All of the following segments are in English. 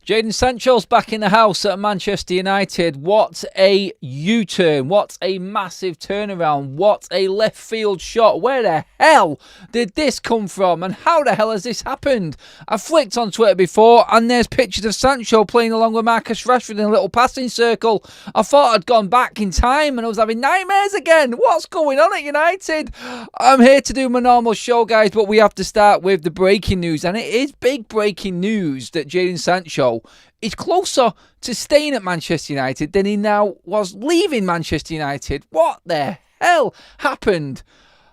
Jadon Sancho's back in the house at Manchester United. What a U-turn. What a massive turnaround. What a left field shot. Where the hell did this come from? And how the hell has this happened? I flicked on Twitter before and there's pictures of Sancho playing along with Marcus Rashford in a little passing circle. I thought I'd gone back in time and I was having nightmares again. What's going on at United? I'm here to do my normal show, guys, but we have to start with the breaking news. And it is big breaking news that Jadon Sancho is closer to staying at Manchester United than he now was leaving Manchester United. What the hell happened?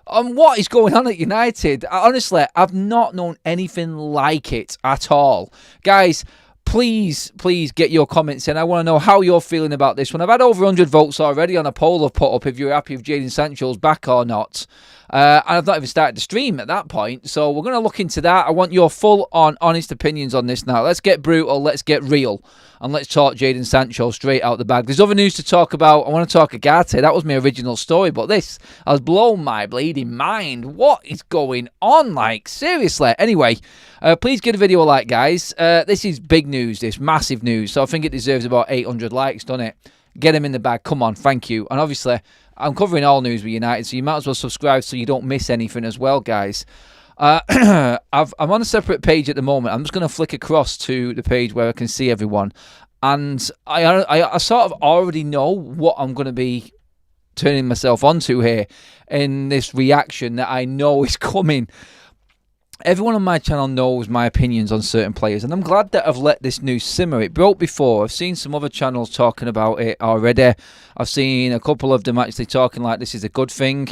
What is going on at United? Honestly, I've not known anything like it at all. Guys, please get your comments in. I want to know how you're feeling about this one. I've had over 100 votes already on a poll I've put up if you're happy with Jadon Sancho's back or not. And I've not even started the stream at that point. So we're going to look into that. I want your full-on honest opinions on this now. Let's get brutal. Let's get real. And let's talk Jadon Sancho straight out the bag. There's other news to talk about. I want to talk Ugarte. That was my original story. But this has blown my bleeding mind. What is going on? Like, seriously. Anyway, please give the video a like, guys. This is big news. This massive news. So I think it deserves about 800 likes, doesn't it? Get him in the bag. Come on. Thank you. And obviously, I'm covering all news with United, so you might as well subscribe so you don't miss anything as well, guys. I'm on a separate page at the moment. I'm just going to flick across to the page where I can see everyone. And I sort of already know what I'm going to be turning myself onto here in this reaction that I know is coming. Everyone on my channel knows my opinions on certain players, and I'm glad that I've let this news simmer. It broke before. I've seen some other channels talking about it already. I've seen a couple of them actually talking like this is a good thing.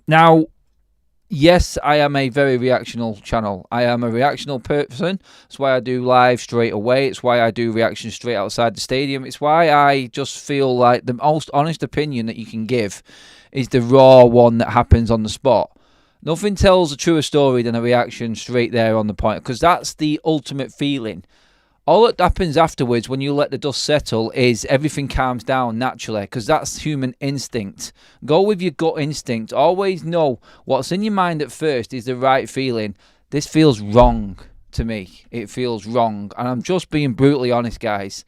Now, yes, I am a very reactional channel. I am a reactional person. That's why I do live straight away. It's why I do reactions straight outside the stadium. It's why I just feel like the most honest opinion that you can give is the raw one that happens on the spot. Nothing tells a truer story than a reaction straight there on the point, because that's the ultimate feeling. All that happens afterwards when you let the dust settle is everything calms down naturally, because that's human instinct. Go with your gut instinct. Always know what's in your mind at first is the right feeling. This feels wrong to me. It feels wrong. And I'm just being brutally honest, guys.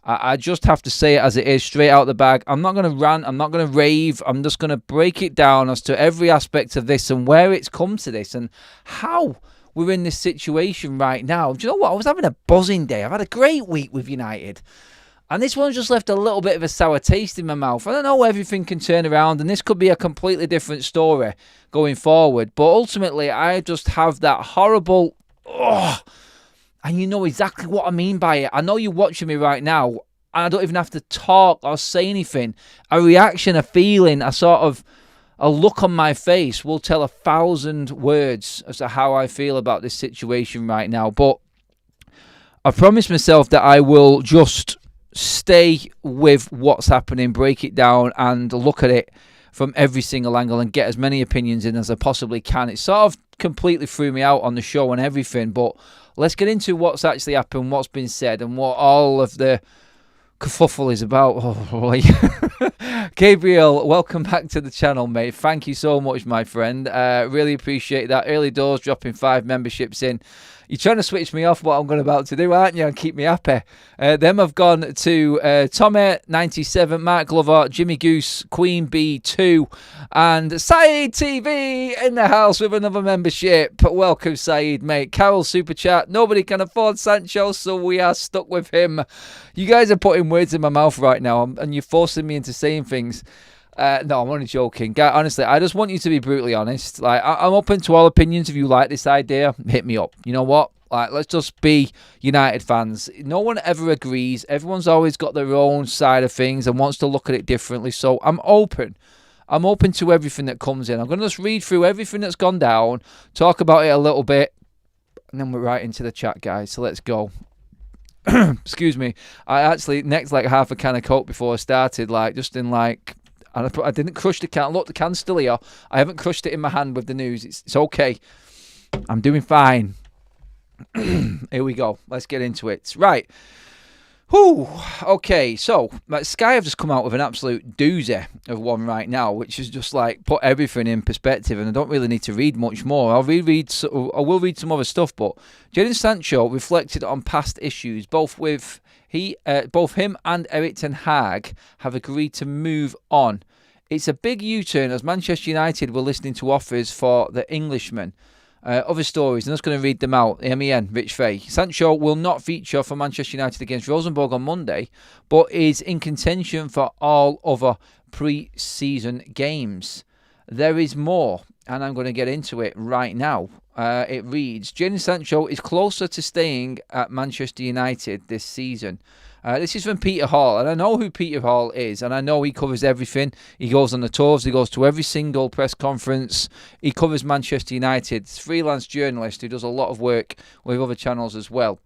I just have to say it as it is, straight out the bag. I'm not going to rant. I'm not going to rave. I'm just going to break it down as to every aspect of this and where it's come to this and how we're in this situation right now. Do you know what? I was having a buzzing day. I've had a great week with United. And this one's just left a little bit of a sour taste in my mouth. I don't know, everything can turn around and this could be a completely different story going forward. But ultimately, I just have that horrible... And you know exactly what I mean by it. I know you're watching me right now, and I don't even have to talk or say anything. A reaction, a feeling, a look on my face will tell 1,000 words as to how I feel about this situation right now. But I promised myself that I will just stay with what's happening, break it down, and look at it from every single angle and get as many opinions in as I possibly can. It sort of completely threw me out on the show and everything, but let's get into what's actually happened, what's been said, and what all of the kerfuffle is about. Gabriel, welcome back to the channel, mate. Thank you so much, my friend. Really appreciate that. Early doors, dropping 5 memberships in. You're trying to switch me off what I'm about to do, aren't you? And keep me happy. Then I've gone to Tommy 97, Mark Glover, Jimmy Goose, Queen B2, and Saeed TV in the house with another membership. Welcome, Saeed, mate. Carol Super Chat. Nobody can afford Sancho, so we are stuck with him. You guys are putting words in my mouth right now, and you're forcing me into saying things. No, I'm only joking. Honestly, I just want you to be brutally honest. Like, I'm open to all opinions. If you like this idea, hit me up. You know what? Like, let's just be United fans. No one ever agrees. Everyone's always got their own side of things and wants to look at it differently. So I'm open. I'm open to everything that comes in. I'm going to just read through everything that's gone down, talk about it a little bit, and then we're right into the chat, guys. So let's go. Excuse me. I actually next like half a can of Coke before I started, like just in like... And I didn't crush the can. Look, the can's still here. I haven't crushed it in my hand with the news. It's okay. I'm doing fine. Here we go. Let's get into it. Right. Whew. Okay, so Sky have just come out with an absolute doozy of one right now, which is just like put everything in perspective, and I don't really need to read much more. I will read some other stuff, but Jadon Sancho reflected on past issues. Both him and Erik Ten Hag have agreed to move on. It's a big U-turn as Manchester United were listening to offers for the Englishman. Other stories, I'm just going to read them out. MEN, Rich Fay. Sancho will not feature for Manchester United against Rosenborg on Monday, but is in contention for all other pre-season games. There is more, and I'm going to get into it right now. It reads, Jadon Sancho is closer to staying at Manchester United this season. This is from Peter Hall, and I know who Peter Hall is, and I know he covers everything. He goes on the tours, he goes to every single press conference. He covers Manchester United. He's a freelance journalist who does a lot of work with other channels as well.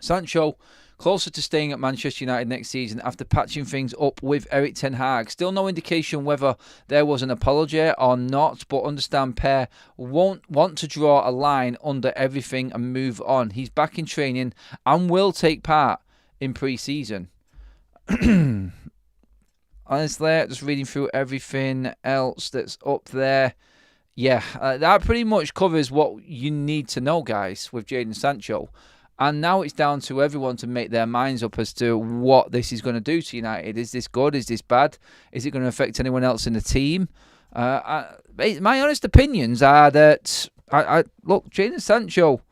Sancho closer to staying at Manchester United next season after patching things up with Erik Ten Hag. Still no indication whether there was an apology or not, but understand Pair won't want to draw a line under everything and move on. He's back in training and will take part in pre-season. Honestly, just reading through everything else that's up there. Yeah, that pretty much covers what you need to know, guys, with Jadon Sancho. And now it's down to everyone to make their minds up as to what this is going to do to United. Is this good? Is this bad? Is it going to affect anyone else in the team? My honest opinions are that, look, Jadon Sancho,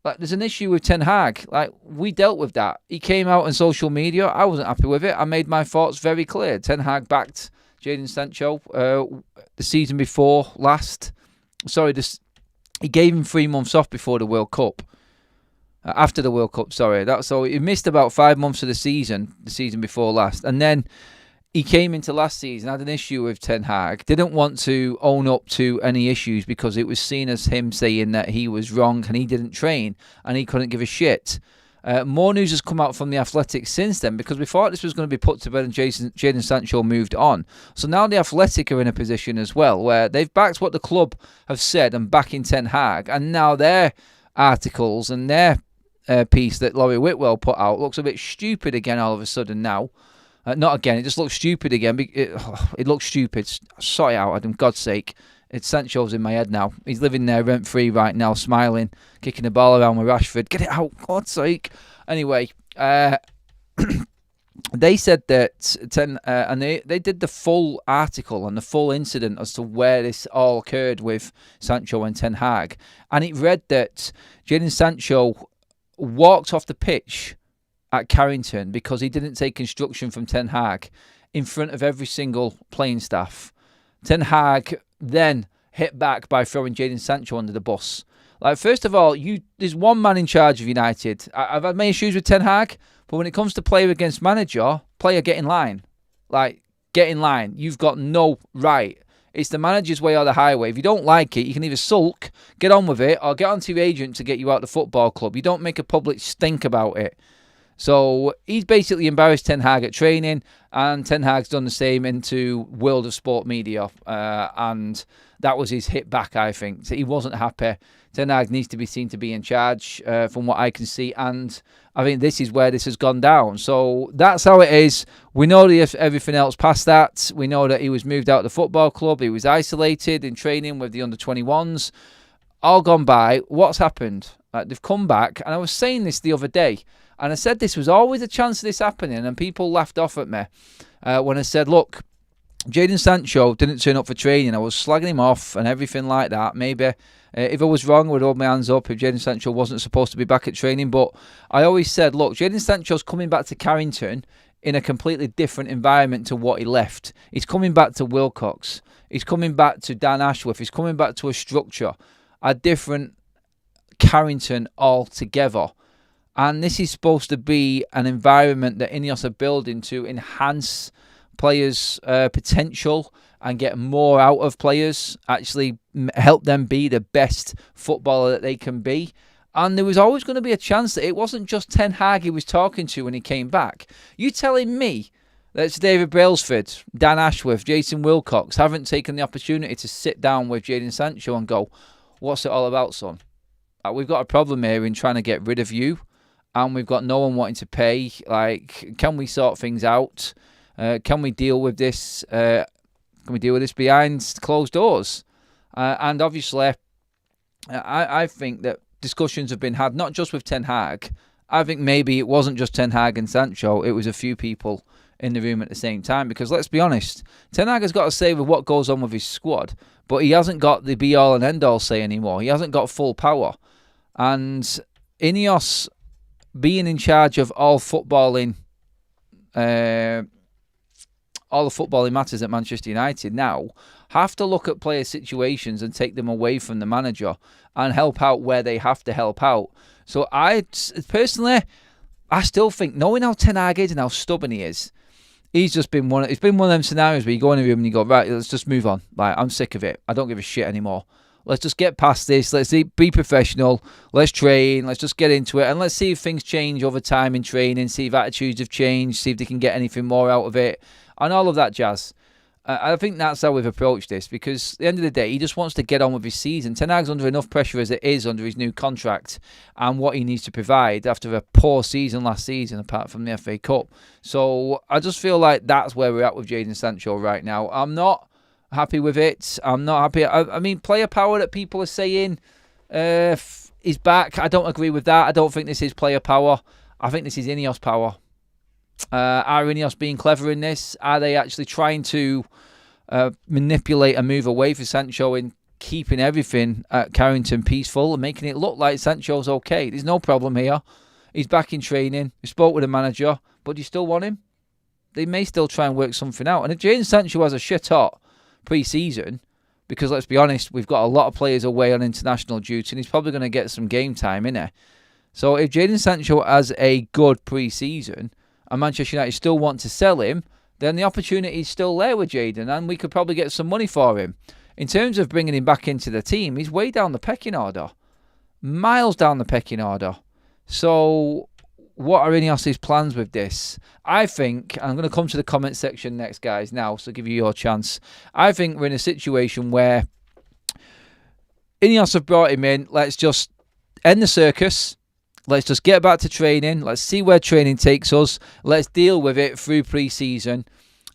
like, there's an issue with Ten Hag. Like, we dealt with that. He came out on social media. I wasn't happy with it. I made my thoughts very clear. Ten Hag backed Jadon Sancho the season before last. He gave him 3 months off before the World Cup. After the World Cup, sorry. So he missed about 5 months of the season before last. And then he came into last season, had an issue with Ten Hag, didn't want to own up to any issues because it was seen as him saying that he was wrong and he didn't train and he couldn't give a shit. More news has come out from the Athletic since then because we thought this was going to be put to bed and Jadon Sancho moved on. So now the Athletic are in a position as well where they've backed what the club have said and backing Ten Hag, and now their articles and their piece that Laurie Whitwell put out looks a bit stupid again all of a sudden now. Not again, it just looks stupid again. It looks stupid. Sort it out, Adam, God's sake. It's Sancho's in my head now. He's living there rent-free right now, smiling, kicking the ball around with Rashford. Get it out, God's sake. Anyway, they said that, and they did the full article and the full incident as to where this all occurred with Sancho and Ten Hag. And it read that Jadon Sancho walked off the pitch at Carrington because he didn't take instruction from Ten Hag in front of every single playing staff. Ten Hag then hit back by throwing Jadon Sancho under the bus. Like, first of all, there's one man in charge of United. I've had my issues with Ten Hag, but when it comes to player against manager, player get in line. Like, get in line. You've got no right. It's the manager's way or the highway. If you don't like it, you can either sulk, get on with it, or get onto your agent to get you out of the football club. You don't make a public stink about it. So he's basically embarrassed Ten Hag at training, and Ten Hag's done the same into World of Sport Media, and that was his hit back, I think. So he wasn't happy. Ten Hag needs to be seen to be in charge, from what I can see, and I think this is where this has gone down. So that's how it is. We know everything else past that. We know that he was moved out of the football club. He was isolated in training with the under-21s. All gone by. What's happened? They've come back, and I was saying this the other day, and I said this was always a chance of this happening, and people laughed off at me when I said, look, Jadon Sancho didn't turn up for training. I was slagging him off and everything like that. Maybe if I was wrong, I would hold my hands up if Jadon Sancho wasn't supposed to be back at training. But I always said, look, Jadon Sancho's coming back to Carrington in a completely different environment to what he left. He's coming back to Wilcox. He's coming back to Dan Ashworth. He's coming back to a structure, a different Carrington altogether. And this is supposed to be an environment that Inos are building to enhance players' potential and get more out of players, actually help them be the best footballer that they can be. And there was always going to be a chance that it wasn't just Ten Hag he was talking to when he came back. You telling me that David Brailsford, Dan Ashworth, Jason Wilcox haven't taken the opportunity to sit down with Jadon Sancho and go, what's it all about, son? We've got a problem here in trying to get rid of you. and we've got no one wanting to pay. Like, can we sort things out? Can we deal with this? Can we deal with this behind closed doors? And obviously, I think that discussions have been had, not just with Ten Hag. I think maybe it wasn't just Ten Hag and Sancho. It was a few people in the room at the same time. Because let's be honest, Ten Hag has got to say with what goes on with his squad. But he hasn't got the be-all and end-all say anymore. He hasn't got full power. And Inos being in charge of all footballing, all the footballing matters at Manchester United now, have to look at player situations and take them away from the manager and help out where they have to help out. So I still think, knowing how Ten Hag is and how stubborn he is, it's been one of them scenarios where you go in a room and you go, right, let's just move on. Like, I'm sick of it. I don't give a shit anymore. Let's just get past this. Let's be professional. Let's train. Let's just get into it. And let's see if things change over time in training, see if attitudes have changed, see if they can get anything more out of it, and all of that jazz. I think that's how we've approached this, because at the end of the day, he just wants to get on with his season. Ten Hag's under enough pressure as it is under his new contract and what he needs to provide after a poor season last season, apart from the FA Cup. So I just feel like that's where we're at with Jadon Sancho right now. I'm not happy with it. I'm not happy. I mean, player power that people are saying is back. I don't agree with that. I don't think this is player power. I think this is Ineos power. Are Ineos being clever in this? Are they actually trying to manipulate a move away for Sancho in keeping everything at Carrington peaceful and making it look like Sancho's okay? There's no problem here. He's back in training. We spoke with the manager, but do you still want him? They may still try and work something out. And if Jadon Sancho has a shit hot pre-season, because let's be honest, we've got a lot of players away on international duty and he's probably going to get some game time, innit? So if Jadon Sancho has a good pre-season and Manchester United still want to sell him, then the opportunity is still there with Jadon and we could probably get some money for him. In terms of bringing him back into the team, he's way down the pecking order. Miles down the pecking order. So what are Ineos' plans with this? I think, and I'm going to come to the comment section next, guys, now, so I'll give you your chance. I think we're in a situation where Ineos have brought him in. Let's just end the circus. Let's just get back to training. Let's see where training takes us. Let's deal with it through pre-season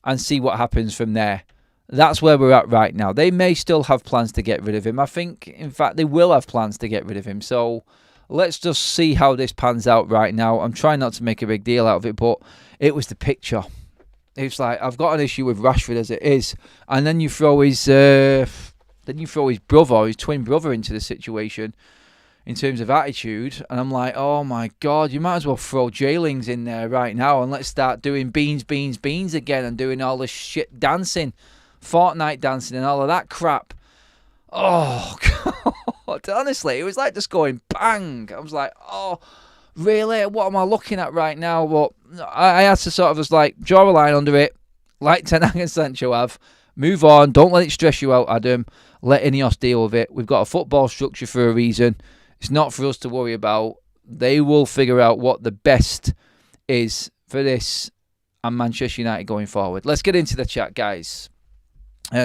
and see what happens from there. That's where we're at right now. They may still have plans to get rid of him. I think, in fact, they will have plans to get rid of him. So let's just see how this pans out right now. I'm trying not to make a big deal out of it, but it was the picture. It's like, I've got an issue with Rashford as it is, and then you throw his brother, his twin brother, into the situation in terms of attitude, and I'm like, oh my God, you might as well throw Jailings in there right now and let's start doing beans again and doing all this shit dancing, Fortnite dancing and all of that crap. Oh God, honestly, it was like just going bang. I was like, oh, really? What am I looking at right now? But I had to sort of just like draw a line under it, like Ten Hag and Sancho have. Move on. Don't let it stress you out, Adam. Let Ineos deal with it. We've got a football structure for a reason. It's not for us to worry about. They will figure out what the best is for this and Manchester United going forward. Let's get into the chat, guys.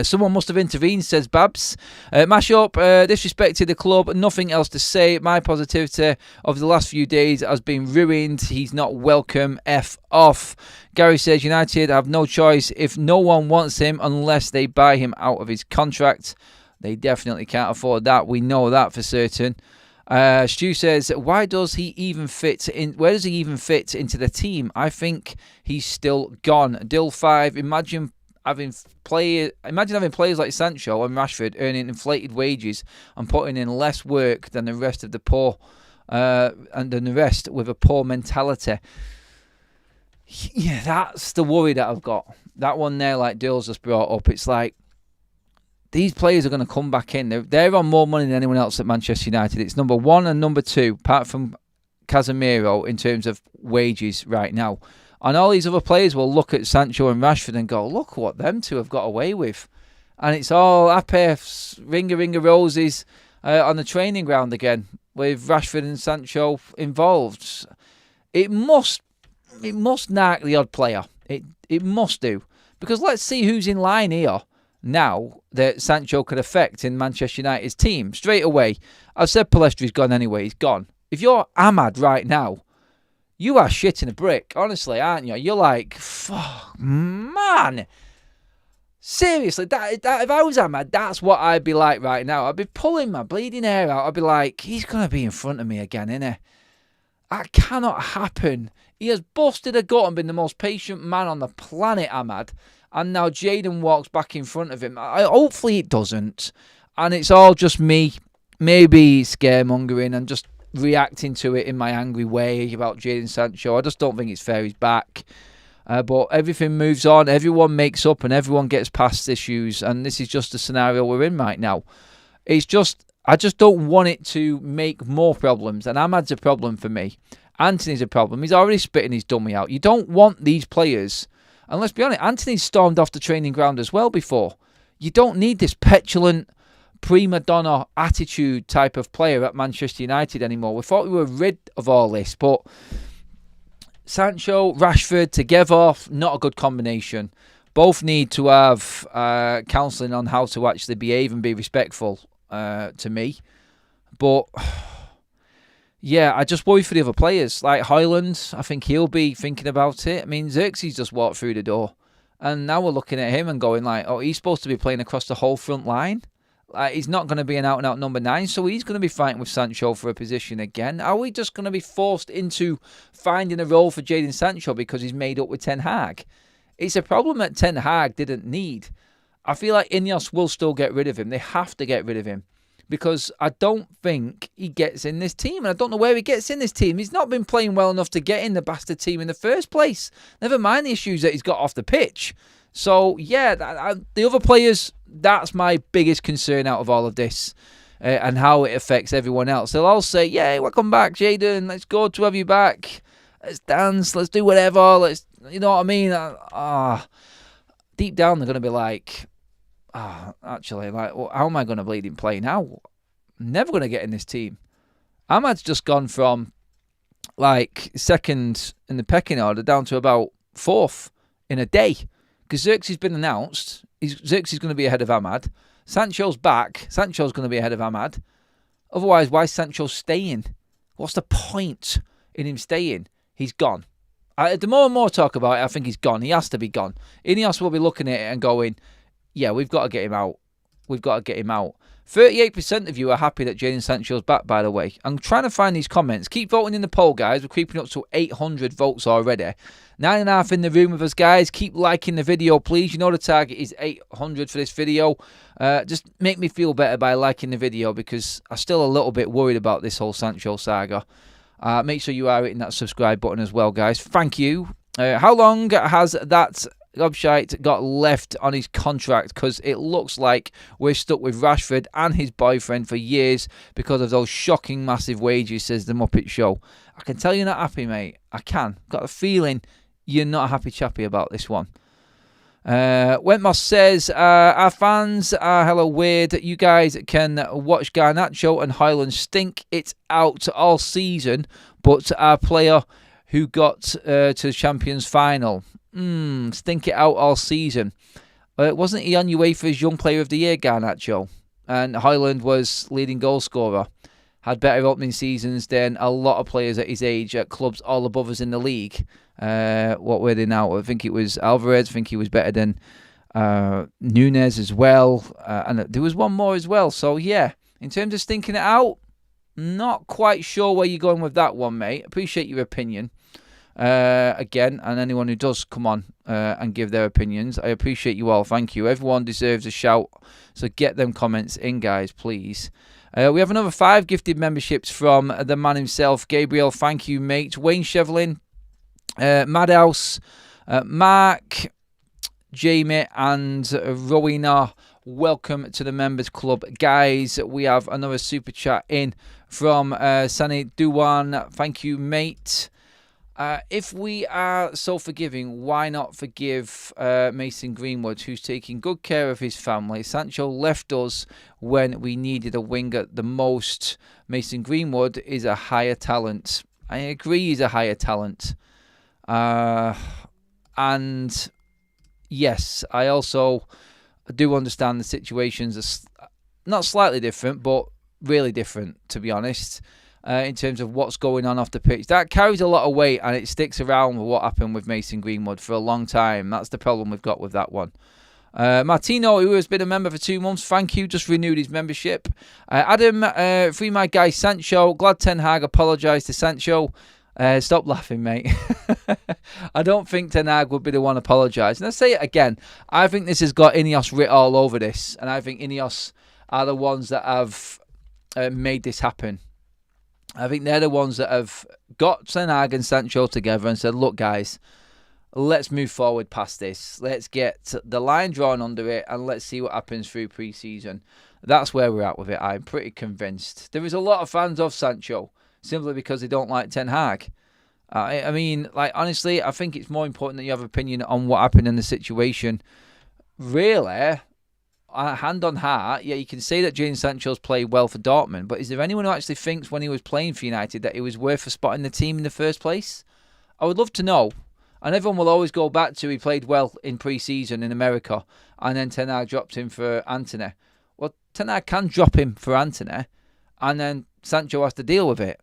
Someone must have intervened, says Babs. Mash up, disrespected the club, nothing else to say. My positivity of the last few days has been ruined. He's not welcome. F off. Gary says United have no choice if no one wants him unless they buy him out of his contract. They definitely can't afford that. We know that for certain. Stu says, why does he even fit in? Where does he even fit into the team? I think he's still gone. Dill 5, imagine having players like Sancho and Rashford earning inflated wages and putting in less work than the rest of the poor, and then the rest with a poor mentality. Yeah, that's the worry that I've got. That one there, like Dill's just brought up, it's like these players are going to come back in. They're on more money than anyone else at Manchester United. It's number one and number two, apart from Casemiro, in terms of wages right now. And all these other players will look at Sancho and Rashford and go, look what them two have got away with. And it's all happy, ring of roses on the training ground again with Rashford and Sancho involved. It must narc the odd player. It must do. Because let's see who's in line here now that Sancho could affect in Manchester United's team. Straight away, I've said Palestri's gone anyway. He's gone. If you're Ahmad right now, you are shitting a brick, honestly, aren't you? You're like, fuck, man. Seriously, that if I was Ahmad, that's what I'd be like right now. I'd be pulling my bleeding hair out. I'd be like, he's going to be in front of me again, innit? That cannot happen. He has busted a gut and been the most patient man on the planet, Ahmad. And now Jadon walks back in front of him. Hopefully it doesn't. And it's all just me, maybe scaremongering and just reacting to it in my angry way about Jadon Sancho. I just don't think it's fair he's back. But everything moves on. Everyone makes up and everyone gets past issues. And this is just the scenario we're in right now. It's just, I just don't want it to make more problems. And Ahmad's a problem for me. Anthony's a problem. He's already spitting his dummy out. You don't want these players. And let's be honest, Anthony's stormed off the training ground as well before. You don't need this petulant, prima donna attitude type of player at Manchester United anymore. We thought we were rid of all this, but Sancho, Rashford together, not a good combination. Both need to have counselling on how to actually behave and be respectful to me. But yeah, I just worry for the other players. Like Højlund, I think he'll be thinking about it. I mean, Xerxes just walked through the door. And now we're looking at him and going like, oh, he's supposed to be playing across the whole front line. He's not going to be an out-and-out number 9, so he's going to be fighting with Sancho for a position again. Are we just going to be forced into finding a role for Jadon Sancho because he's made up with Ten Hag? It's a problem that Ten Hag didn't need. I feel like Inos will still get rid of him. They have to get rid of him because I don't think he gets in this team, and I don't know where he gets in this team. He's not been playing well enough to get in the bastard team in the first place. Never mind the issues that he's got off the pitch. So, yeah, the other players, that's my biggest concern out of all of this and how it affects everyone else. They'll all say, yeah, welcome back, Jadon. Let's go to have you back. Let's dance. Let's do whatever. Let's, you know what I mean? Deep down, they're going to be like, actually, like, well, how am I going to bleed in play now? I'm never going to get in this team. Ahmad's just gone from, like, second in the pecking order down to about 4th in a day. Because Xerxes has been announced. Xerxes is going to be ahead of Ahmad. Sancho's back. Sancho's going to be ahead of Ahmad. Otherwise, why is Sancho staying? What's the point in him staying? He's gone. The more and more talk about it, I think he's gone. He has to be gone. Ineos will be looking at it and going, yeah, we've got to get him out. We've got to get him out. 38% of you are happy that Jadon Sancho's back, by the way. I'm trying to find these comments. Keep voting in the poll, guys. We're creeping up to 800 votes already. 9.5 in the room with us, guys. Keep liking the video, please. You know the target is 800 for this video. Just make me feel better by liking the video because I'm still a little bit worried about this whole Sancho saga. Make sure you are hitting that subscribe button as well, guys. Thank you. How long has that Gobshite got left on his contract? Because it looks like we're stuck with Rashford and his boyfriend for years because of those shocking massive wages, says the Muppet Show. I can tell you're not happy, mate. I can. Got a feeling you're not a happy chappy about this one. Wentmoss says, our fans are hella weird. You guys can watch Garnacho and Højlund stink it out all season, but our player who got to the Champions Final, stink it out all season. Wasn't he on UEFA's Young Player of the Year, Garnacho? And Højlund was leading goal scorer. Had better opening seasons than a lot of players at his age at clubs all above us in the league. What were they now? I think it was Alvarez. I think he was better than Nunez as well. And there was one more as well. So, yeah, in terms of stinking it out, not quite sure where you're going with that one, mate. Appreciate your opinion. Again, and anyone who does come on and give their opinions, I appreciate you all. Thank you. Everyone deserves a shout. So get them comments in, guys, please. We have another 5 gifted memberships from the man himself, Gabriel. Thank you, mate. Wayne Shevlin, Madhouse, Mark, Jamie, and Rowena. Welcome to the Members Club, guys. We have another super chat in from Sani Duwan. Thank you, mate. If we are so forgiving, why not forgive Mason Greenwood, who's taking good care of his family? Sancho left us when we needed a winger the most. Mason Greenwood is a higher talent. I agree he's a higher talent. And yes, I also do understand the situations are not slightly different, but really different, to be honest. in terms of what's going on off the pitch. That carries a lot of weight, and it sticks around with what happened with Mason Greenwood for a long time. That's the problem we've got with that one. Martino, who has been a member for 2 months, thank you, just renewed his membership. Adam, free my guy Sancho. Glad Ten Hag apologised to Sancho. Stop laughing, mate. I don't think Ten Hag would be the one apologising. I say it again. I think this has got Inos writ all over this, and I think Inos are the ones that have made this happen. I think they're the ones that have got Ten Hag and Sancho together and said, look, guys, let's move forward past this. Let's get the line drawn under it, and let's see what happens through pre-season. That's where we're at with it. I'm pretty convinced. There is a lot of fans of Sancho, simply because they don't like Ten Hag. I mean, like, honestly, I think it's more important that you have an opinion on what happened in the situation. Really, hand on heart, yeah, you can say that Jadon Sancho's played well for Dortmund, but is there anyone who actually thinks when he was playing for United that it was worth a spot in the team in the first place? I would love to know. And everyone will always go back to he played well in pre-season in America, and then Ten Hag dropped him for Antony. Well, Ten Hag can drop him for Antony, and then Sancho has to deal with it.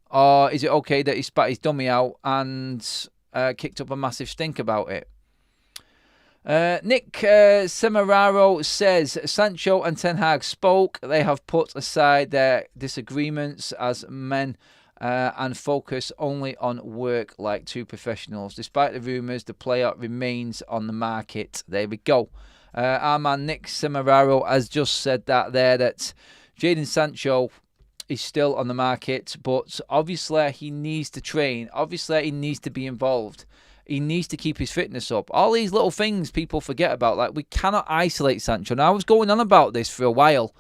Or is it okay that he spat his dummy out and kicked up a massive stink about it? Nick Semeraro says, Sancho and Ten Hag spoke. They have put aside their disagreements as men and focus only on work like two professionals. Despite the rumours, the player remains on the market. There we go. Our man Nick Semeraro has just said that Jadon Sancho is still on the market, but obviously he needs to train. Obviously he needs to be involved. He needs to keep his fitness up. All these little things people forget about. Like, we cannot isolate Sancho. Now, I was going on about this for a while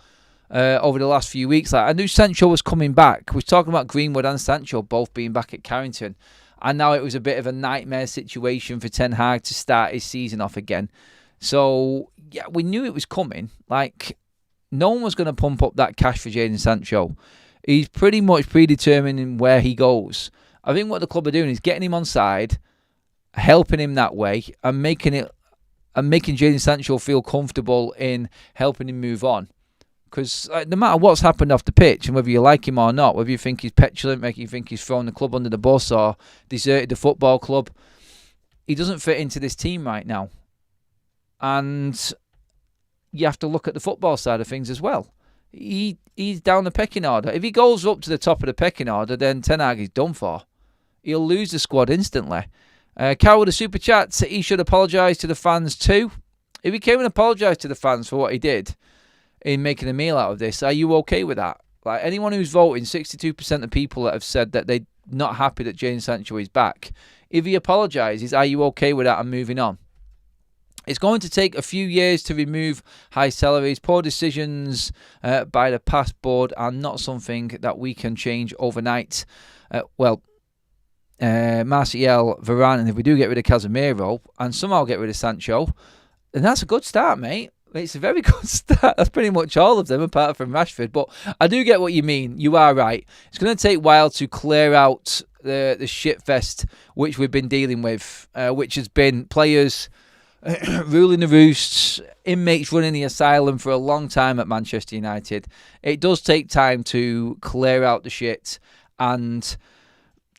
over the last few weeks. Like, I knew Sancho was coming back. We were talking about Greenwood and Sancho both being back at Carrington. And now it was a bit of a nightmare situation for Ten Hag to start his season off again. So, yeah, we knew it was coming. Like, no one was going to pump up that cash for Jadon Sancho. He's pretty much predetermined in where he goes. I think what the club are doing is getting him on side, helping him that way, and making Jadon Sancho feel comfortable in helping him move on. Because no matter what's happened off the pitch, and whether you like him or not, whether you think he's petulant, whether you think he's thrown the club under the bus or deserted the football club, he doesn't fit into this team right now. And you have to look at the football side of things as well. He's down the pecking order. If he goes up to the top of the pecking order, then Ten Hag is done for. He'll lose the squad instantly. Carol with a super chat, he should apologise to the fans too. If he came and apologised to the fans for what he did in making a meal out of this, are you okay with that? Like, anyone who's voting, 62% of people that have said that they're not happy that Jadon Sancho is back. If he apologises, are you okay with that and moving on? It's going to take a few years to remove high salaries. Poor decisions by the past board are not something that we can change overnight. Martial, Varane, and if we do get rid of Casemiro and somehow get rid of Sancho, then that's a good start, mate. It's a very good start. That's pretty much all of them, apart from Rashford. But I do get what you mean. You are right. It's going to take a while to clear out the shitfest which we've been dealing with, which has been players ruling the roosts, inmates running the asylum for a long time at Manchester United. It does take time to clear out the shit and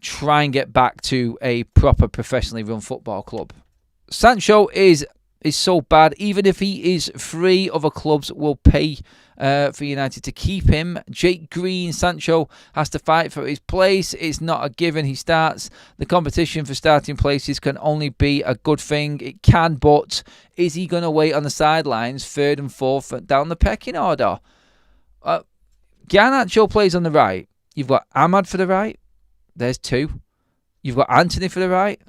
try and get back to a proper professionally run football club. Sancho is so bad. Even if he is free, other clubs will pay for United to keep him. Jake Green, Sancho has to fight for his place. It's not a given he starts. The competition for starting places can only be a good thing. It can, but is he going to wait on the sidelines, third and fourth down the pecking order? Garnacho plays on the right. You've got Ahmad for the right. There's two. You've got Antony for the right.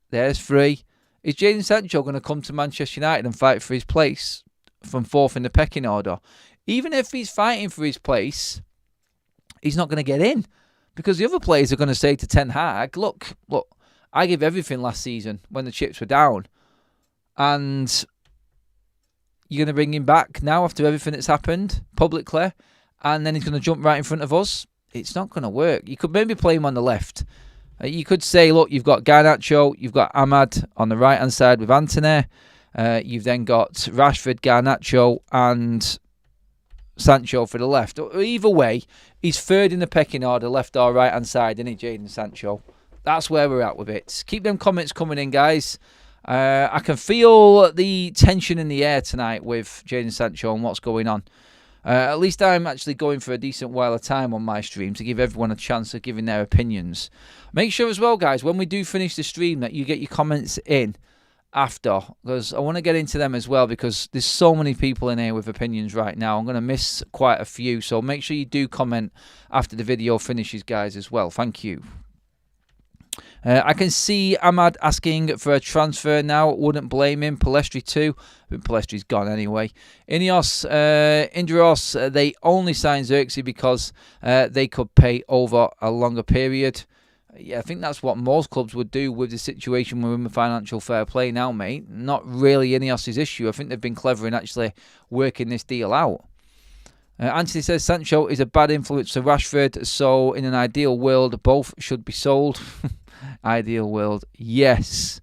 There's three. Is Jadon Sancho going to come to Manchester United and fight for his place from fourth in the pecking order? Even if he's fighting for his place, he's not going to get in. Because the other players are going to say to Ten Hag, look, I gave everything last season when the chips were down. And you're going to bring him back now after everything that's happened publicly. And then he's going to jump right in front of us. It's not going to work. You could maybe play him on the left. You could say, look, you've got Garnacho, you've got Ahmad on the right-hand side with Antony. You've then got Rashford, Garnacho, and Sancho for the left. Either way, he's third in the pecking order, left or right hand side, isn't he, Jadon Sancho? That's where we're at with it. Keep them comments coming in, guys. I can feel the tension in the air tonight with Jadon Sancho and what's going on. At least I'm actually going for a decent while of time on my stream to give everyone a chance of giving their opinions. Make sure as well, guys, when we do finish the stream, that you get your comments in after, because I want to get into them as well, because there's so many people in here with opinions right now. I'm going to miss quite a few, so make sure you do comment after the video finishes, guys, as well. Thank you. I can see Ahmad asking for a transfer now. Wouldn't blame him. Palestri too. But Palestri's gone anyway. Inos, Indros, they only signed Xerxes because they could pay over a longer period. Yeah, I think that's what most clubs would do with the situation we're in with financial fair play now, mate. Not really Ineos' issue. I think they've been clever in actually working this deal out. Anthony says Sancho is a bad influence to Rashford, so in an ideal world, both should be sold. Ideal world, yes.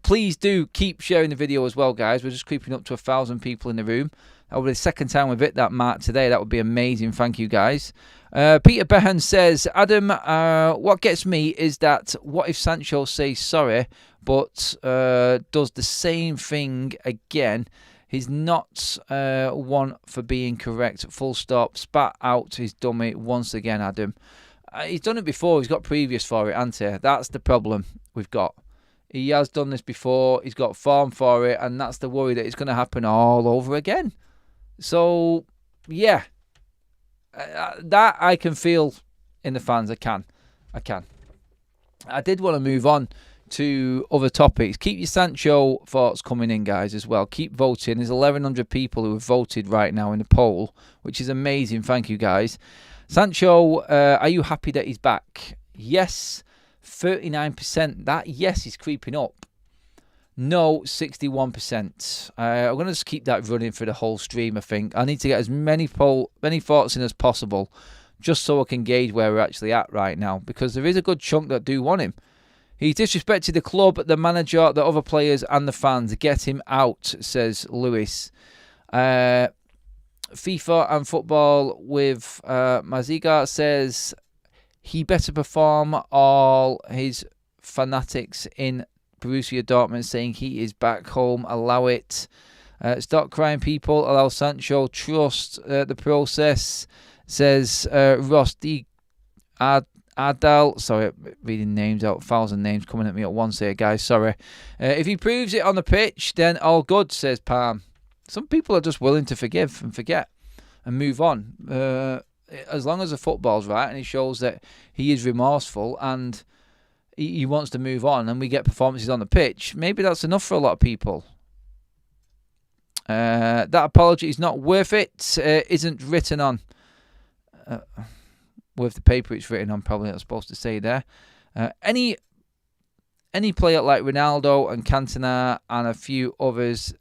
Please do keep sharing the video as well, guys. We're just creeping up to 1,000 people in the room. That will be the second time we've hit that mark today. That would be amazing. Thank you, guys. Peter Behan says, Adam, what gets me is that what if Sancho says sorry, but does the same thing again? He's not one for being correct. Full stop. Spat out his dummy once again, Adam. He's done it before. He's got previous for it, hasn't he? That's the problem we've got. He has done this before. He's got form for it, and that's the worry that it's going to happen all over again. So, yeah. That I can feel in the fans. I can. I did want to move on to other topics. Keep your Sancho thoughts coming in, guys, as well. Keep voting. There's 1,100 people who have voted right now in the poll, which is amazing. Thank you, guys. Sancho, are you happy that he's back? Yes, 39%. That yes is creeping up. No, 61%. I'm going to just keep that running for the whole stream, I think. I need to get as many thoughts in as possible, just so I can gauge where we're actually at right now, because there is a good chunk that do want him. He's disrespected the club, the manager, the other players and the fans. Get him out, says Lewis. FIFA and football with Maziga says he better perform. All his fanatics in Borussia Dortmund saying he is back home. Allow it. Stop crying, people. Allow Sancho. Trust the process, says Rosti Adal. Sorry, reading names out. 1,000 names coming at me at once here, guys. Sorry. If he proves it on the pitch, then all good, says Palm. Some people are just willing to forgive and forget and move on. As long as the football's right and he shows that he is remorseful and he wants to move on and we get performances on the pitch, maybe that's enough for a lot of people. That apology is not worth it. Isn't written on. Worth the paper it's written on, probably not supposed to say there. Any player like Ronaldo and Cantona and a few others...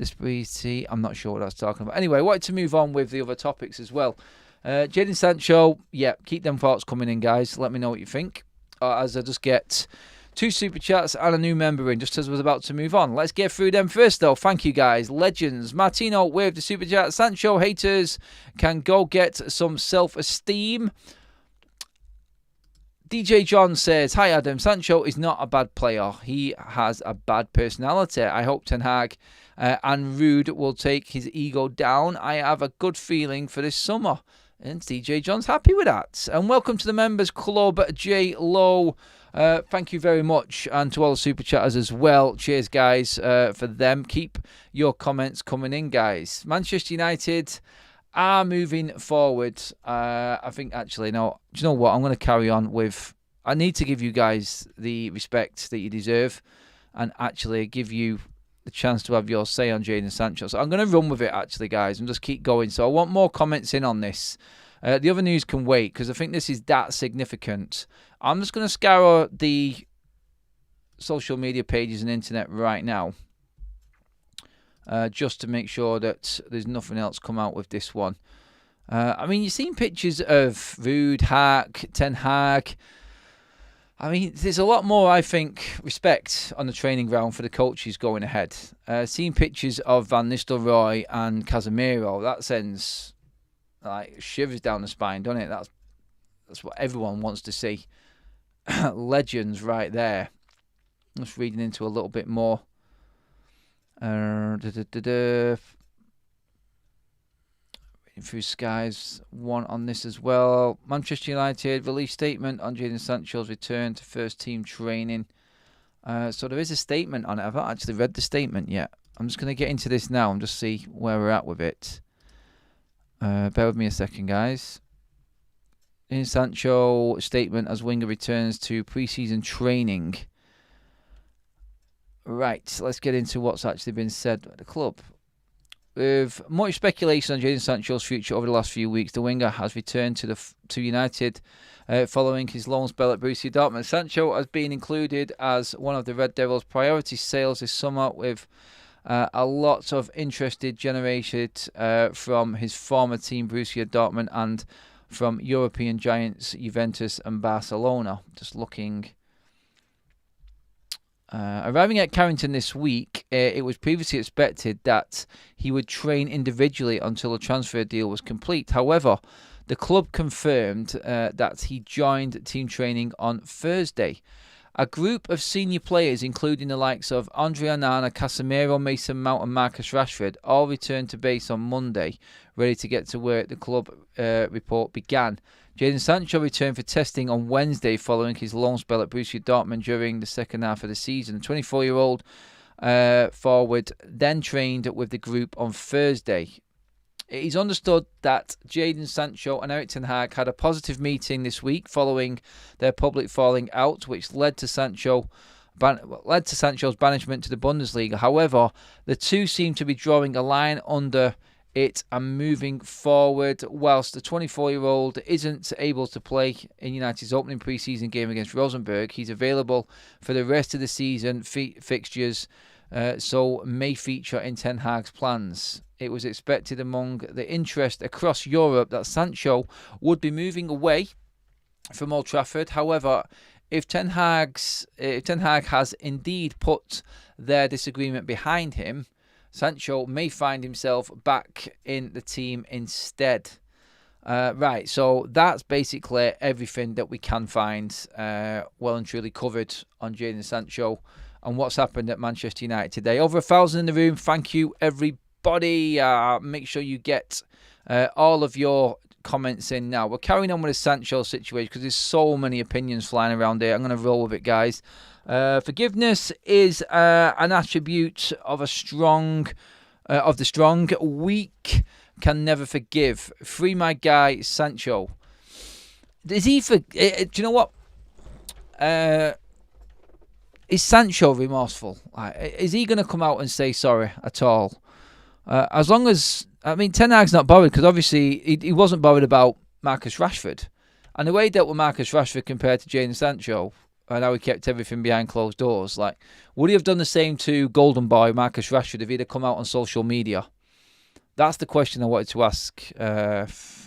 I'm not sure what I was talking about. Anyway, I wanted to move on with the other topics as well. Jadon Sancho, yeah, keep them thoughts coming in, guys. Let me know what you think. As I just get 2 super chats and a new member in, just as I was about to move on. Let's get through them first, though. Thank you, guys. Legends. Martino with the super chat. Sancho haters can go get some self-esteem. DJ John says, hi Adam, Sancho is not a bad player. He has a bad personality. I hope Ten Hag and Rude will take his ego down. I have a good feeling for this summer. And DJ John's happy with that. And welcome to the members club, J Low. Thank you very much. And to all the super chatters as well. Cheers, guys, for them. Keep your comments coming in, guys. Manchester United are moving forward. I think actually, no, do you know what? I'm going to carry on with... I need to give you guys the respect that you deserve and actually give you the chance to have your say on Jadon Sancho. So I'm going to run with it, actually, guys, and just keep going. So I want more comments in on this. The other news can wait because I think this is that significant. I'm just going to scour the social media pages and internet right now. Just to make sure that there's nothing else come out with this one. I mean, you've seen pictures of Rude, Hack, Ten Hag. I mean, there's a lot more, I think, respect on the training ground for the coaches going ahead. Seeing pictures of Van Nistelrooy and Casemiro, that sends like shivers down the spine, doesn't it? That's what everyone wants to see. Legends right there. Just reading into a little bit more. Reading through Sky's one on this as well. Manchester United released statement on Jadon Sancho's return to first team training. So there is a statement on it. I've not actually read the statement yet. I'm just going to get into this now and just see where we're at with it. Bear with me a second, guys. In Sancho statement as winger returns to pre-season training. Right, let's get into what's actually been said at the club. With much speculation on Jadon Sancho's future over the last few weeks, the winger has returned to United following his loan spell at Borussia Dortmund. Sancho has been included as one of the Red Devils' priority sales this summer, with a lot of interest generated from his former team Borussia Dortmund and from European giants Juventus and Barcelona. Just looking. Arriving at Carrington this week, it was previously expected that he would train individually until a transfer deal was complete. However, the club confirmed that he joined team training on Thursday. A group of senior players, including the likes of Andre Onana, Casemiro, Mason Mount and Marcus Rashford, all returned to base on Monday, ready to get to work, the club report began. Jadon Sancho returned for testing on Wednesday following his loan spell at Borussia Dortmund during the second half of the season. The 24-year-old forward then trained with the group on Thursday. It is understood that Jadon Sancho and Erik Ten Hag had a positive meeting this week following their public falling out, which led to Sancho's banishment to the Bundesliga. However, the two seem to be drawing a line under it and moving forward. Whilst the 24-year-old isn't able to play in United's opening pre-season game against Rosenborg, he's available for the rest of the season fixtures, so may feature in Ten Hag's plans. It was expected among the interest across Europe that Sancho would be moving away from Old Trafford. However, if Ten Hag has indeed put their disagreement behind him, Sancho may find himself back in the team instead. Right, so that's basically everything that we can find well and truly covered on Jadon Sancho and what's happened at Manchester United today. Over 1,000 in the room. Thank you, everybody. Make sure you get all of your comments in now. We're carrying on with the Sancho situation because there's so many opinions flying around here. I'm going to roll with it, guys. Forgiveness is an attribute of the strong. Weak can never forgive. Free my guy Sancho. Is he do you know what? Is Sancho remorseful? Is he going to come out and say sorry at all? As long as, I mean, Ten Hag's not bothered because obviously he wasn't bothered about Marcus Rashford. And the way he dealt with Marcus Rashford compared to Jadon Sancho and how he kept everything behind closed doors, like, would he have done the same to Golden Boy Marcus Rashford if he'd have come out on social media? That's the question I wanted to ask. I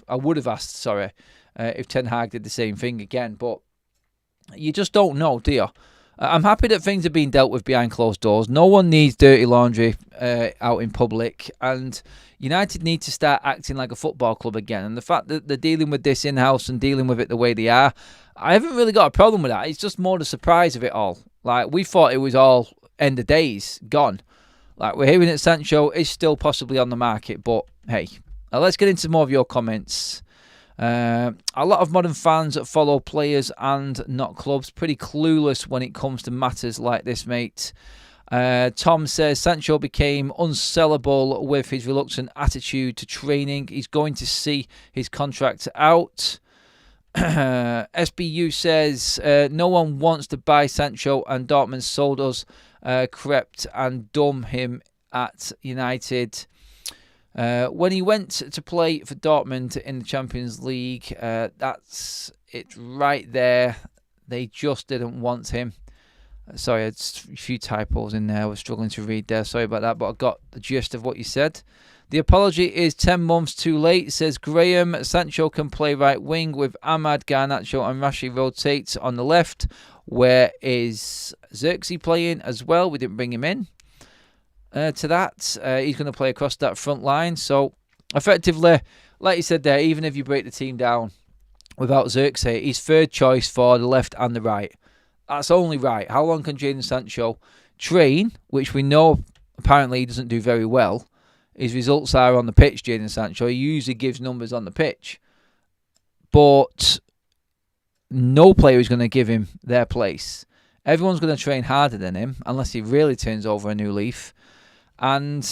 would have asked, sorry, if Ten Hag did the same thing again. But you just don't know, do you? I'm happy that things are being dealt with behind closed doors. No one needs dirty laundry out in public. And United need to start acting like a football club again. And the fact that they're dealing with this in-house and dealing with it the way they are, I haven't really got a problem with that. It's just more the surprise of it all. Like, we thought it was all end of days, gone. Like, we're hearing that Sancho is still possibly on the market. But, hey, let's get into more of your comments. A lot of modern fans that follow players and not clubs, pretty clueless when it comes to matters like this, mate. Tom says Sancho became unsellable with his reluctant attitude to training. He's going to see his contract out. SBU says no one wants to buy Sancho and Dortmund sold us crept and dumb him at United. When he went to play for Dortmund in the Champions League, that's it right there. They just didn't want him. Sorry, I had a few typos in there. I was struggling to read there. Sorry about that, but I got the gist of what you said. The apology is 10 months too late, says Graham. Sancho can play right wing with Ahmad, Garnacho and Rashi rotate on the left. Where is Xerxes playing as well? We didn't bring him in to that. He's going to play across that front line. So, effectively, like you said there, even if you break the team down without Xerxes, he's third choice for the left and the right. That's only right. How long can Jadon Sancho train, which we know apparently he doesn't do very well? His results are on the pitch, Jadon Sancho. He usually gives numbers on the pitch. But no player is going to give him their place. Everyone's going to train harder than him, unless he really turns over a new leaf. And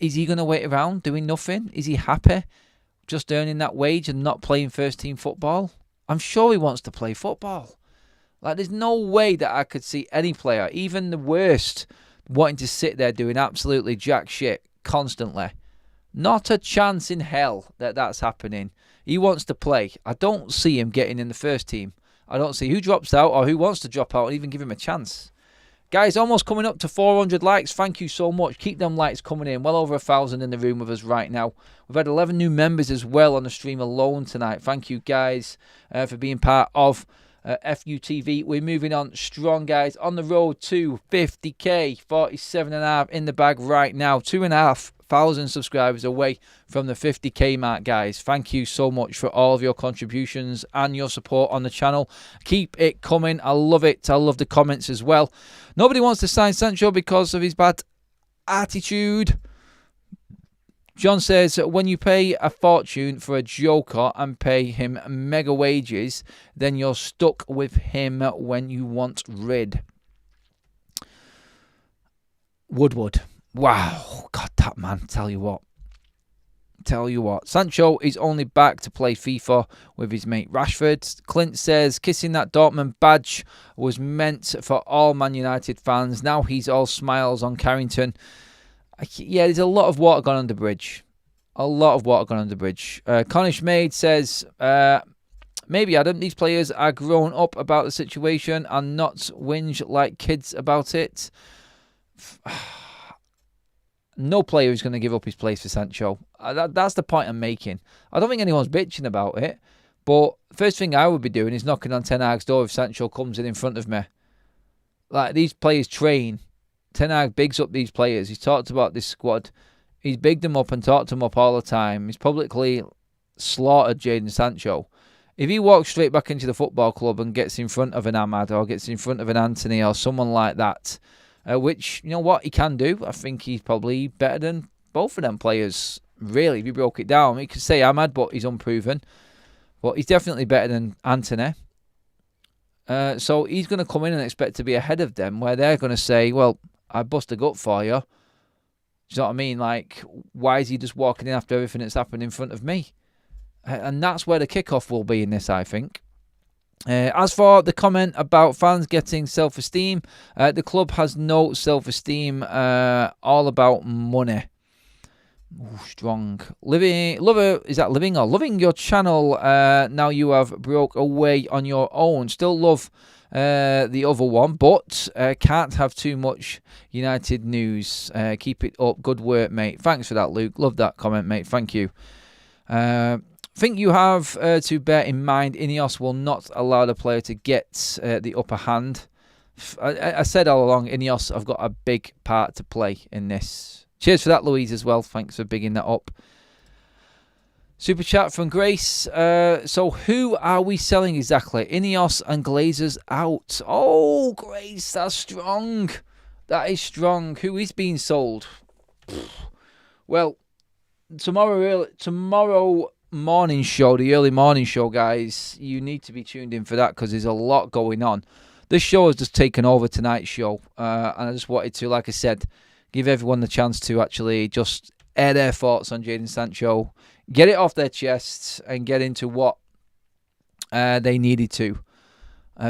is he going to wait around doing nothing? Is he happy just earning that wage and not playing first-team football? I'm sure he wants to play football. Like, there's no way that I could see any player, even the worst, wanting to sit there doing absolutely jack shit constantly. Not a chance in hell that that's happening. He wants to play. I don't see him getting in the first team. I don't see who drops out or who wants to drop out and even give him a chance. Guys, almost coming up to 400 likes. Thank you so much. Keep them likes coming in. Well over 1,000 in the room with us right now. We've had 11 new members as well on the stream alone tonight. Thank you, guys, for being part of FUTV. We're moving on strong, guys, on the road to 50k, 47.5 in the bag right now. 2,500 subscribers away from the 50k mark, guys. Thank you so much for all of your contributions and your support on the channel. Keep it coming. I love it. I love the comments as well. Nobody wants to sign Sancho because of his bad attitude. John says, when you pay a fortune for a joker and pay him mega wages, then you're stuck with him when you want rid. Woodward. Wow. God, that man. Tell you what. Sancho is only back to play FIFA with his mate Rashford. Clint says, kissing that Dortmund badge was meant for all Man United fans. Now he's all smiles on Carrington. Yeah, there's a lot of water gone under the bridge. Cornish Maid says, maybe, Adam, these players are grown up about the situation and not whinge like kids about it. No player is going to give up his place for Sancho. That's the point I'm making. I don't think anyone's bitching about it. But first thing I would be doing is knocking on Ten Hag's door if Sancho comes in front of me. Like, these players train. Ten Hag bigs up these players. He's talked about this squad. He's bigged them up and talked them up all the time. He's publicly slaughtered Jadon Sancho. If he walks straight back into the football club and gets in front of an Ahmad or gets in front of an Anthony or someone like that, which, you know what, he can do. I think he's probably better than both of them players, really, if you broke it down. You could say Ahmad, but he's unproven. But he's definitely better than Anthony. So he's going to come in and expect to be ahead of them, where they're going to say, well, I bust a gut for you. Do you know what I mean? Like, why is he just walking in after everything that's happened in front of me? And that's where the kickoff will be in this, I think. As for the comment about fans getting self-esteem, the club has no self-esteem, all about money. Ooh, strong. Loving your channel, now you have broke away on your own. Still love the other one, but can't have too much United news. Keep it up. Good work, mate. Thanks for that, Luke. Love that comment, mate. Thank you. Think you have to bear in mind Inos will not allow the player to get the upper hand. I said all along, Inos have got a big part to play in this. Cheers for that, Louise, as well. Thanks for bigging that up. Super chat from Grace. So who are we selling exactly? Ineos and Glazers out. Oh, Grace, that's strong. That is strong. Who is being sold? Well, tomorrow morning show, the early morning show, guys, you need to be tuned in for that because there's a lot going on. This show has just taken over tonight's show, and I just wanted to, like I said, give everyone the chance to actually just air their thoughts on Jadon Sancho, get it off their chests, and get into what they needed to.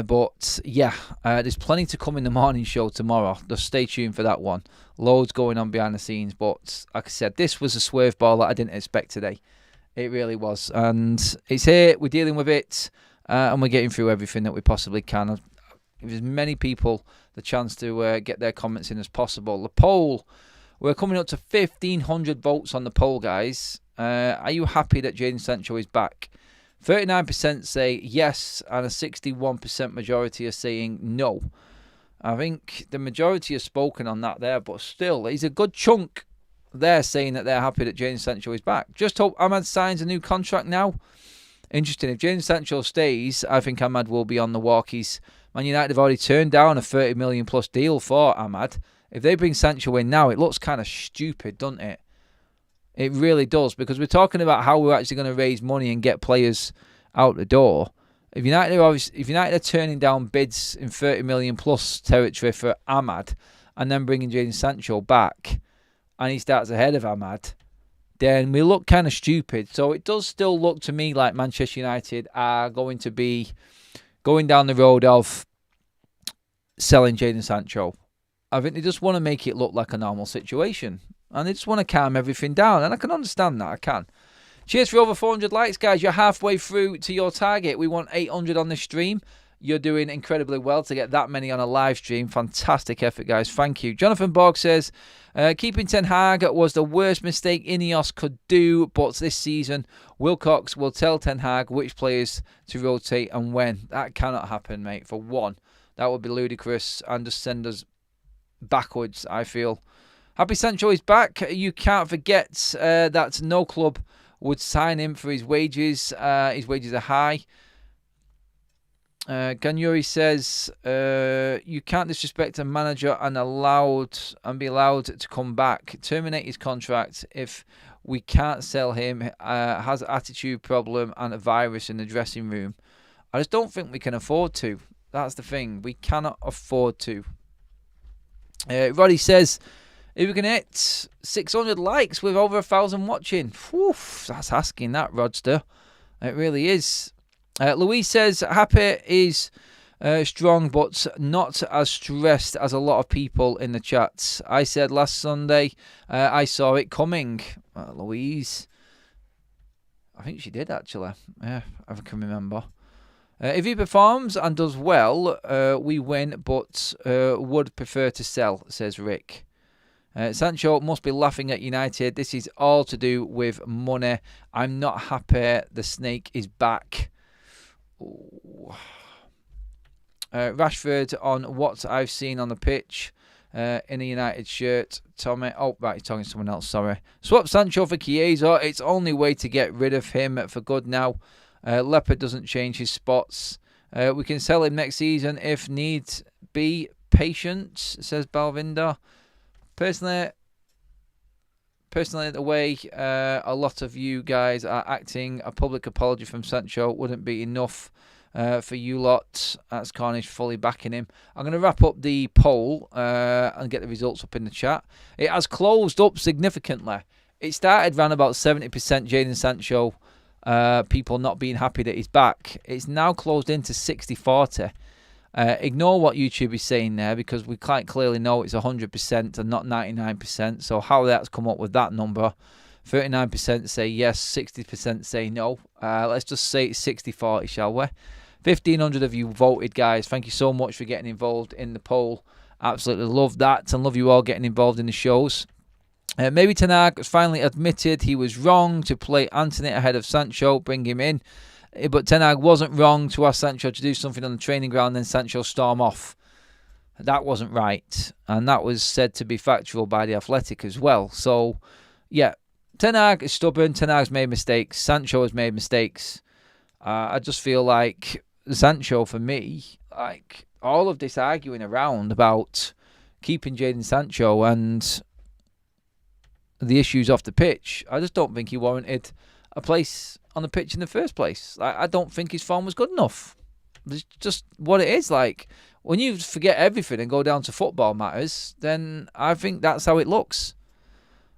But yeah, there's plenty to come in the morning show tomorrow. Just stay tuned for that one. Loads going on behind the scenes, but like I said, this was a swerve ball that I didn't expect today. It really was. And it's here, we're dealing with it, and we're getting through everything that we possibly can. Give as many people the chance to get their comments in as possible. The poll We're coming up to 1,500 votes on the poll, guys. Are you happy that Jadon Sancho is back? 39% say yes, and a 61% majority are saying no. I think the majority have spoken on that there, but still, he's a good chunk there saying that they're happy that Jadon Sancho is back. Just hope Ahmad signs a new contract now. Interesting. If Jadon Sancho stays, I think Ahmad will be on the walkies. Man United have already turned down a 30 million plus deal for Ahmad. If they bring Sancho in now, it looks kind of stupid, doesn't it? It really does, because we're talking about how we're actually going to raise money and get players out the door. If United are turning down bids in 30 million plus territory for Ahmad and then bringing Jadon Sancho back and he starts ahead of Ahmad, then we look kind of stupid. So it does still look to me like Manchester United are going to be going down the road of selling Jadon Sancho. I think they just want to make it look like a normal situation. And they just want to calm everything down. And I can understand that. I can. Cheers for over 400 likes, guys. You're halfway through to your target. We want 800 on this stream. You're doing incredibly well to get that many on a live stream. Fantastic effort, guys. Thank you. Jonathan Borg says, keeping Ten Hag was the worst mistake Inos could do, but this season, Wilcox will tell Ten Hag which players to rotate and when. That cannot happen, mate. For one, that would be ludicrous and just send us backwards, I feel. Happy Sancho is back. You can't forget that no club would sign him for his wages. His wages are high. Ganyuri says, you can't disrespect a manager and be allowed to come back. Terminate his contract if we can't sell him. Has an attitude problem and a virus in the dressing room. I just don't think we can afford to. That's the thing. We cannot afford to. Roddy says, if we can hit 600 likes with over 1,000 watching. Whew, that's asking that, Rodster. It really is. Louise says, happy is strong, but not as stressed as a lot of people in the chats. I said last Sunday, I saw it coming. Louise. I think she did, actually. Yeah, I can remember. If he performs and does well, we win, but would prefer to sell, says Rick. Sancho must be laughing at United. This is all to do with money. I'm not happy. The snake is back. Rashford on what I've seen on the pitch in a United shirt. Tommy. Oh, right, he's talking to someone else. Sorry. Swap Sancho for Chiesa. It's only way to get rid of him for good now. Leopard doesn't change his spots. We can sell him next season if need be. Patience, says Balvinder. Personally, the way a lot of you guys are acting, a public apology from Sancho wouldn't be enough for you lot. That's Cornish fully backing him. I'm going to wrap up the poll and get the results up in the chat. It has closed up significantly. It started around about 70% Jadon Sancho, people not being happy that he's back. It's now closed into 60-40. Ignore what YouTube is saying there, because we quite clearly know it's 100% and not 99%. So how that's come up with that number, 39% say yes, 60% say no. Let's just say it's 60-40, shall we? 1,500 of you voted, guys. Thank you so much for getting involved in the poll. Absolutely love that, and love you all getting involved in the shows. Maybe Ten Hag has finally admitted he was wrong to play Anthony ahead of Sancho, bring him in. But Ten Hag wasn't wrong to ask Sancho to do something on the training ground and then Sancho storm off. That wasn't right. And that was said to be factual by The Athletic as well. So, yeah, Ten Hag is stubborn. Ten Hag's made mistakes. Sancho has made mistakes. I just feel like Sancho, for me, like all of this arguing around about keeping Jadon Sancho and the issues off the pitch, I just don't think he warranted a place on the pitch in the first place. I don't think his form was good enough. It's just what it is. Like, when you forget everything and go down to football matters, then I think that's how it looks.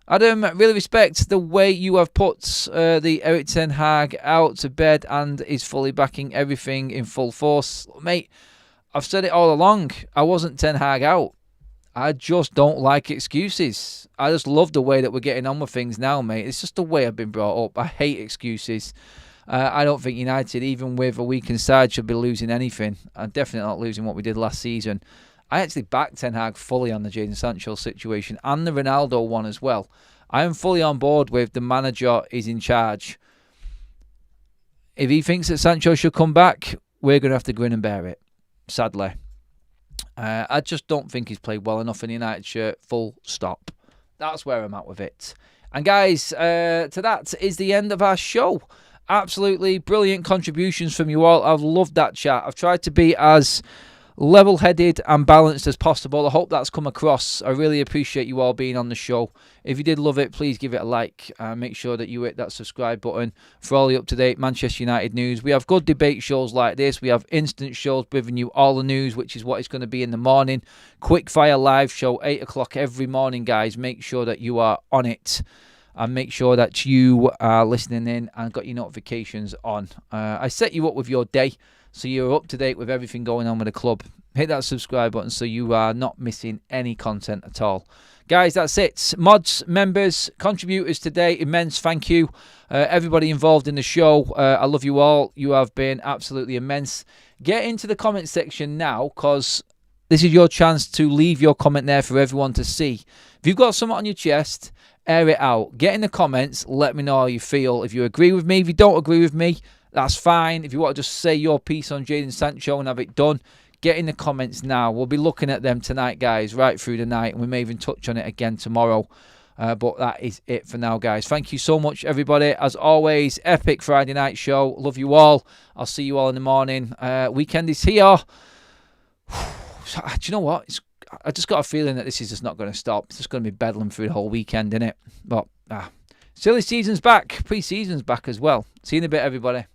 Adam, really respect the way you have put the Erik Ten Hag out to bed and is fully backing everything in full force. Mate, I've said it all along. I wasn't Ten Hag out. I just don't like excuses. I just love the way that we're getting on with things now, mate. It's just the way I've been brought up. I hate excuses. I don't think United, even with a weakened side, should be losing anything. I'm definitely not losing what we did last season. I actually backed Ten Hag fully on the Jadon Sancho situation and the Ronaldo one as well. I am fully on board with the manager is in charge. If he thinks that Sancho should come back, we're going to have to grin and bear it, sadly. I just don't think he's played well enough in the United shirt, full stop. That's where I'm at with it. And guys, to that is the end of our show. Absolutely brilliant contributions from you all. I've loved that chat. I've tried to be as level-headed and balanced as possible. I hope that's come across. I really appreciate you all being on the show. If you did love it, please give it a like. Make sure that you hit that subscribe button for all the up-to-date Manchester United news. We have good debate shows like this. We have instant shows giving you all the news, which is what it's going to be in the morning. Quick fire live show, 8 o'clock every morning, guys. Make sure that you are on it. And make sure that you are listening in and got your notifications on. I set you up with your day, so you're up to date with everything going on with the club. Hit that subscribe button so you are not missing any content at all. Guys, that's it. Mods, members, contributors today, immense thank you. Everybody involved in the show, I love you all. You have been absolutely immense. Get into the comment section now, because this is your chance to leave your comment there for everyone to see. If you've got something on your chest, air it out. Get in the comments. Let me know how you feel. If you agree with me, if you don't agree with me, that's fine. If you want to just say your piece on Jadon Sancho and have it done, get in the comments now. We'll be looking at them tonight, guys, right through the night. And we may even touch on it again tomorrow. But that is it for now, guys. Thank you so much, everybody. As always, epic Friday night show. Love you all. I'll see you all in the morning. Weekend is here. Do you know what? I just got a feeling that this is just not going to stop. It's just going to be bedlam through the whole weekend, innit? But silly season's back. Pre-season's back as well. See you in a bit, everybody.